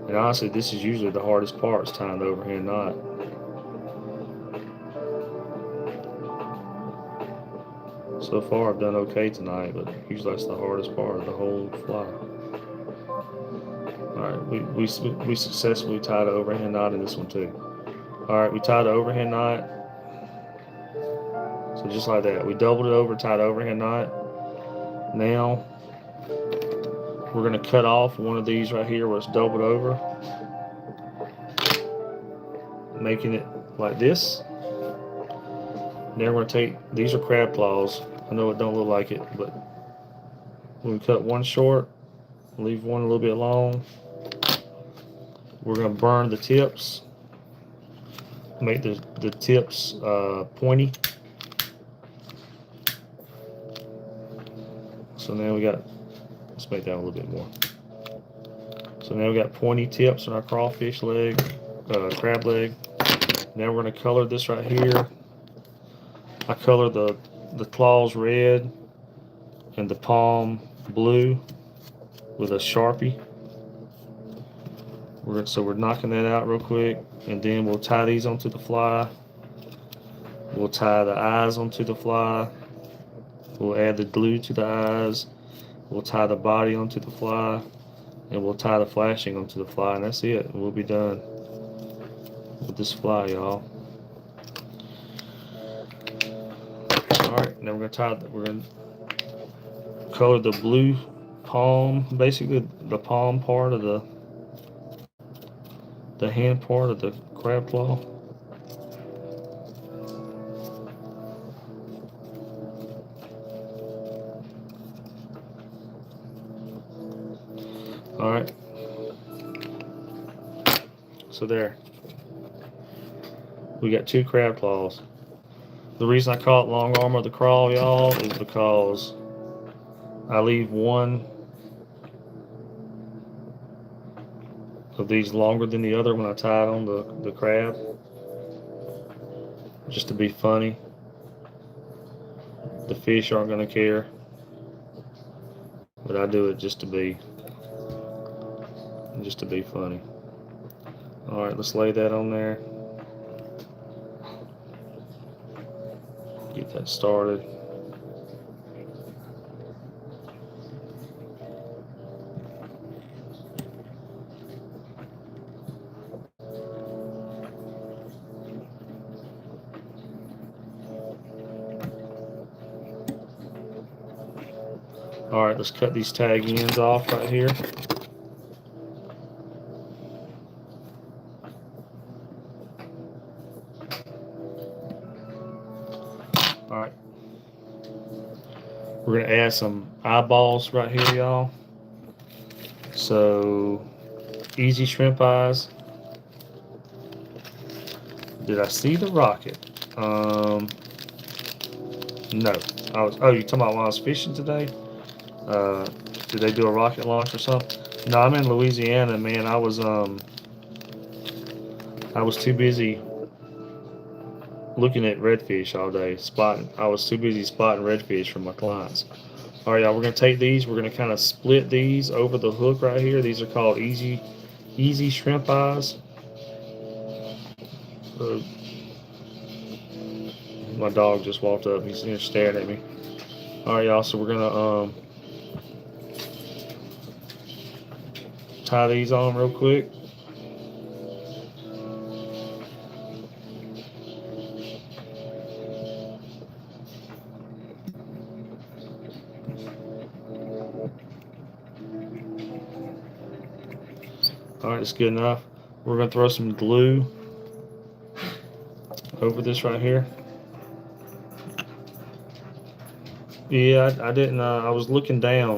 And honestly, this is usually the hardest part, is tying the overhand knot. So far I've done okay tonight, but usually that's the hardest part of the whole fly. Alright, we successfully tied an overhand knot in this one too. Alright, we tied the overhand knot. So just like that. We doubled it over, tied the overhand knot. Now we're going to cut off one of these right here where it's doubled over, making it like this. Now we're going to take, these are crab claws. I know it don't look like it, but we cut one short, leave one a little bit long. We're going to burn the tips, make the tips pointy. So now we got, let's make that a little bit more. So now we got pointy tips on our crawfish leg, crab leg. Now we're going to color this right here. I color the claws red and the palm blue with a Sharpie. So we're knocking that out real quick, and then we'll tie these onto the fly. We'll tie the eyes onto the fly. We'll add the glue to the eyes. We'll tie the body onto the fly, and we'll tie the flashing onto the fly, and that's it. We'll be done with this fly, y'all. All right, now we're gonna color the blue palm, basically the palm part of the hand part of the crab claw. All right. So there. We got 2 crab claws. The reason I call it long arm of the crawl, y'all, is because I leave one of these longer than the other when I tie it on the crab, just to be funny. The fish aren't going to care, but I do it just to be funny. All right, let's lay that on there. Get that started. All right, let's cut these tag ends off right here. All right. We're going to add some eyeballs right here, y'all. So, easy shrimp eyes. Did I see the rocket? No. Oh, you talking about when I was fishing today? Did they do a rocket launch or something? No, I'm in Louisiana, man. I was too busy looking at redfish all day, spotting. I was too busy spotting redfish for my clients. All right, y'all. We're gonna take these. We're gonna kind of split these over the hook right here. These are called easy shrimp eyes. My dog just walked up. He's here staring at me. All right, y'all. So we're gonna tie these on real quick. All right, it's good enough. We're gonna throw some glue over this right here. Yeah, I didn't. I was looking down. I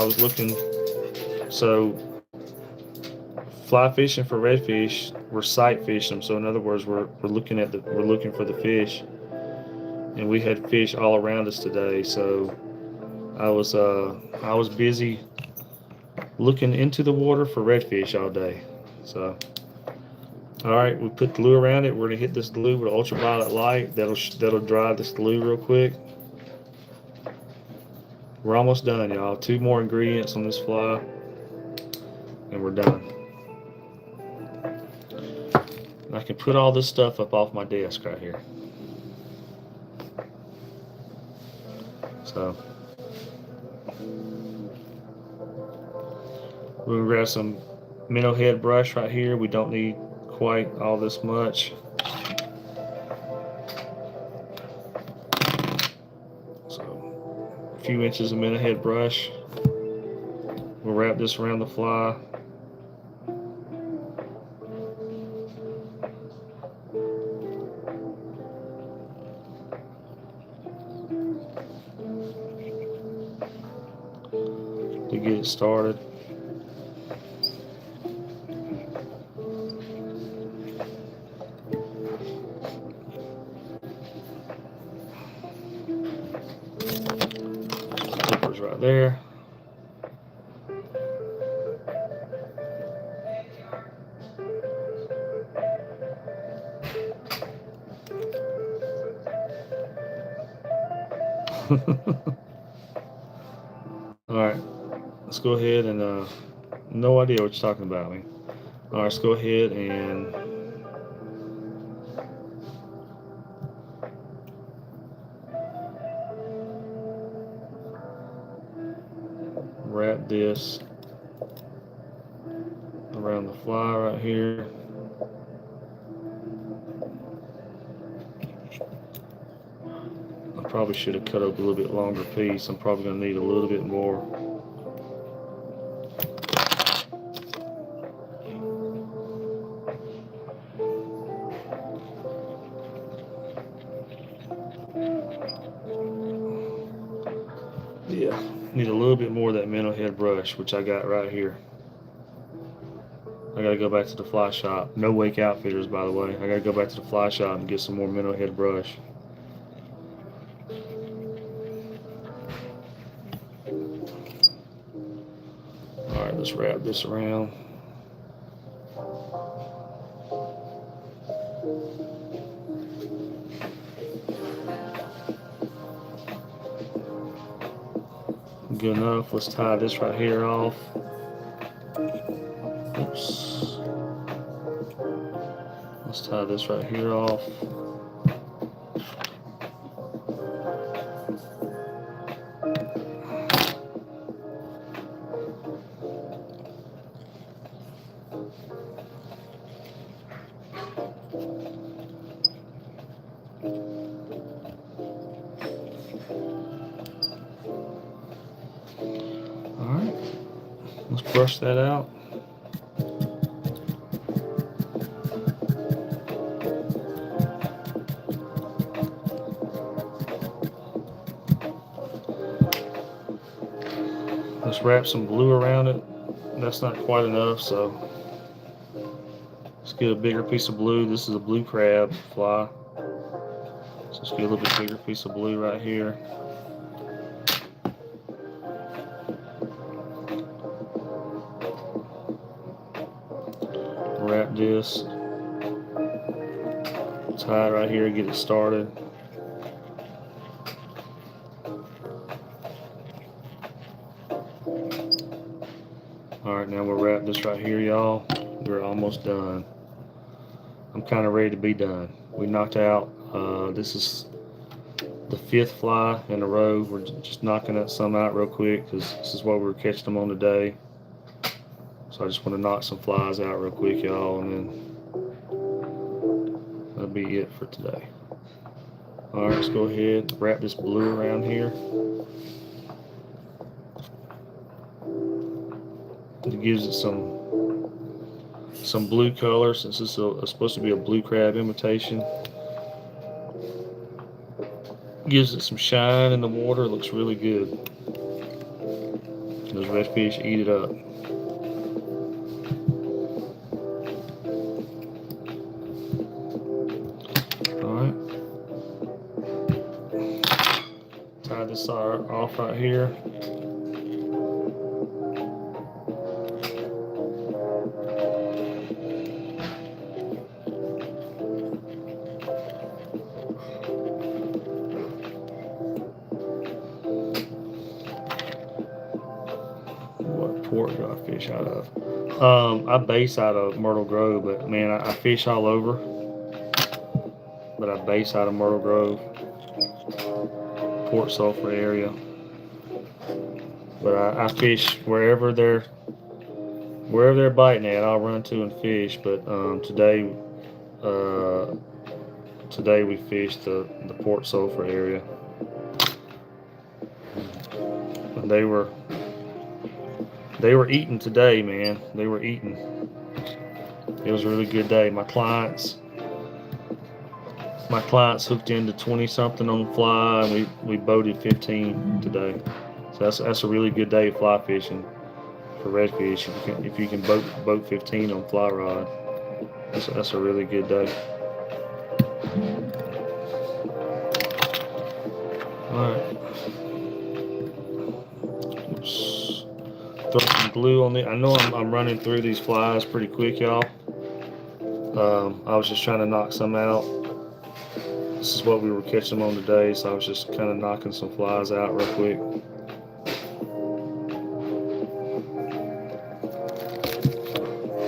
was looking. So, fly fishing for redfish, we're sight fishing them. So, in other words, we're looking for the fish, and we had fish all around us today. So, I was busy looking into the water for redfish all day. So, all right, we put glue around it. We're gonna hit this glue with ultraviolet light. That'll dry this glue real quick. We're almost done, y'all. 2 more ingredients on this fly, and we're done. And I can put all this stuff up off my desk right here. So, we're gonna grab some minnow head brush right here. We don't need quite all this much. So, a few inches of minnow head brush. We'll wrap this around the fly. To get it started. Zippers right there. All right, let's go ahead and no idea what you're talking about, me. All right, let's go ahead and wrap this around the fly right here. I probably should have cut up a little bit longer piece. I'm probably going to need a little bit more. Yeah, need a little bit more of that minnow head brush, which I got right here. gotta go back to the fly shop. No Wake Outfitters, by the way. I gotta go back to the fly shop and get some more minnow head brush. Alright, let's wrap this around. Good enough. Let's tie this right here off. Oops. Let's tie this right here off. Alright, let's brush that out. Let's wrap some glue around it. That's not quite enough, so let's get a bigger piece of blue. This is a blue crab fly. So let's get a little bit bigger piece of blue right here. Wrap this. Tie it right here, get it started. Alright, now we'll wrap this right here, y'all. We're almost done. I'm kind of ready to be done. We knocked out, this is the 5th fly in a row. We're just knocking some out real quick because this is what we were catching them on today. So I just want to knock some flies out real quick, y'all, and then that'll be it for today. Alright, let's go ahead and wrap this blue around here. It gives it some blue color since this is supposed to be a blue crab imitation. Gives it some shine in the water. It looks really good. Those redfish eat it up. Alright. Tie this off right here. What port do I fish out of? I base out of Myrtle Grove, but man, I fish all over. But I base out of Myrtle Grove, Port Sulphur area. But I fish wherever they're biting at. I'll run to and fish. But today we fished the Port Sulphur area. And they were eating today, man. They were eating. It was a really good day. My clients hooked into 20 something on the fly, and we boated 15 today. So that's a really good day of fly fishing for redfish. If you can boat 15 on fly rod, that's a really good day. All right. Oops. Throw some glue on it. I know I'm running through these flies pretty quick, y'all. I was just trying to knock some out. This is what we were catching them on today, so I was just kind of knocking some flies out real quick.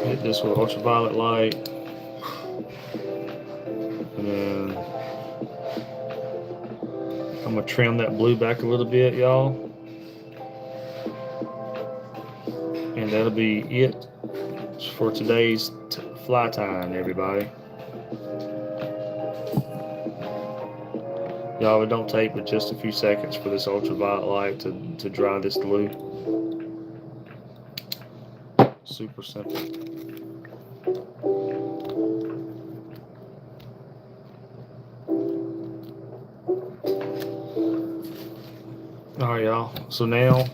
Hit this with ultraviolet light. And then I'm going to trim that blue back a little bit, y'all. And that'll be it for today's fly time, everybody. Y'all, it don't take but just a few seconds for this ultraviolet light to dry this glue. Super simple. Alright, y'all. So now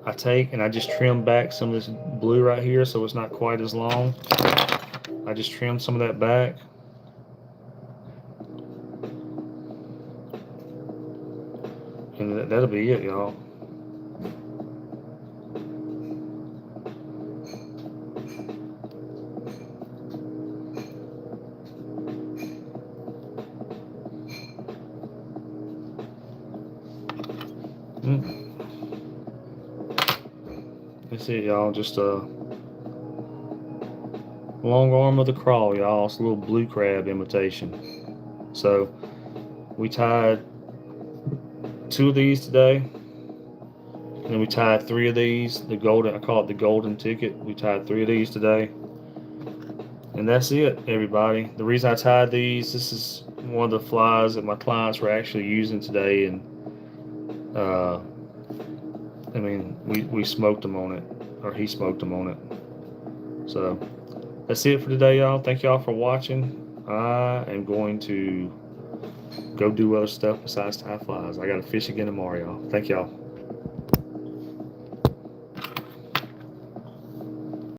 I take and I just trim back some of this blue right here so it's not quite as long. I just trim some of that back. And that'll be it, y'all. That's it, y'all. Just a long arm of the crawl, y'all. It's a little blue crab imitation. So we tied 2 of these today, and then we tied 3 of these. The golden, I call it the golden ticket. We tied 3 of these today, and that's it, everybody. The reason I tied these, this is one of the flies that my clients were actually using today, and I mean, we smoked them on it, or he smoked them on it. So that's it for today, y'all. Thank y'all for watching. I am going to go do other stuff besides tie flies. I got to fish again tomorrow, y'all. Thank y'all.